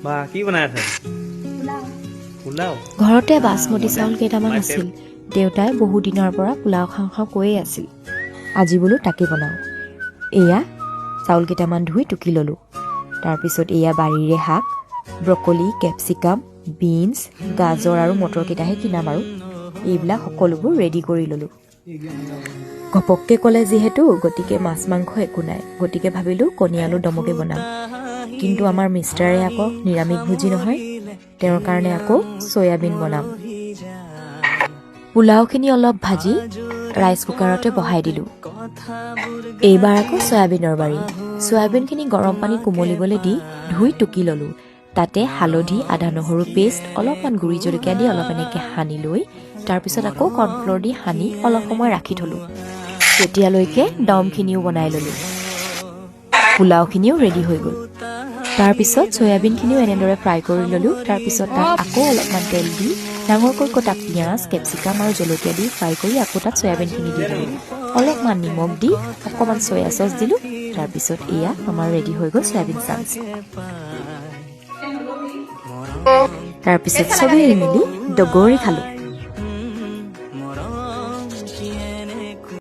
বা কি বনাই আছে? পোলাও। ঘৰতে বাসমতি চাউল কেইটামান আছিল। দেউতাই বহু দিনৰ পৰা পোলাও খাওঁ খাওঁ কৈয়ে আছিল। আজি বোলো তাকে বনাওঁ। এয়া চাউল কেইটামান ধুই টুকি ল'লোঁ। তাৰপিছত এয়া বাৰীৰে শাক, ব্ৰকলি, কেপচিকাম, বিনছ, গাজৰ আৰু মটৰকেইটাহে কিনাম আৰু এইবিলাক সকলোবোৰ ৰেডি কৰি ল'লোঁ। ঘপককৈ ক'লে যিহেতু গতিকে মাছ মাংস একো নাই, গতিকে ভাবিলোঁ কণী আলু দমকে বনাম। কিন্তু আমাৰ মিষ্টাৰে আকৌ নিৰামিষভোজী নহয়, তেওঁৰ কাৰণে আকৌ চয়াবিন বনাম। পোলাওখিনি অলপ ভাজি ৰাইচ কুকাৰতে বহাই দিলোঁ। এইবাৰ আকৌ চয়াবিনৰ বাৰী। চয়াবিনখিনি গৰম পানীত কোমলিবলৈ দি ধুই টুকি ল'লোঁ। তাতে হালধি, আদা নহৰু পেষ্ট, অলপমান গুড়ি জলকীয়া দি অলপ এনেকৈ সানি লৈ তাৰপিছত আকৌ কৰ্ণফ্ল'ৰ দি সানি অলপ সময় ৰাখি থ'লোঁ। তেতিয়ালৈকে দমখিনিও বনাই ল'লোঁ। পোলাওখিনিও ৰেডি হৈ গ'ল। তাৰপিছত চয়াবিনখিনিও এনেদৰে ফ্ৰাই কৰি ল'লোঁ। তাৰপিছত তাত আকৌ অলপমান তেল দি ডাঙৰকৈ কটা পিঁয়াজ, কেপচিকাম আৰু জলকীয়া দি ফ্ৰাই কৰি আকৌ তাত চয়াবিনখিনি দি দিলোঁ। অলপমান নিমখ দি অকণমান চয়া চচ দিলোঁ। তাৰপিছত এয়া আমাৰ ৰেডি হৈ গ'ল চয়াবিন চাংছ। তাৰপিছত চবেই মিলি দগৰি খালোঁ।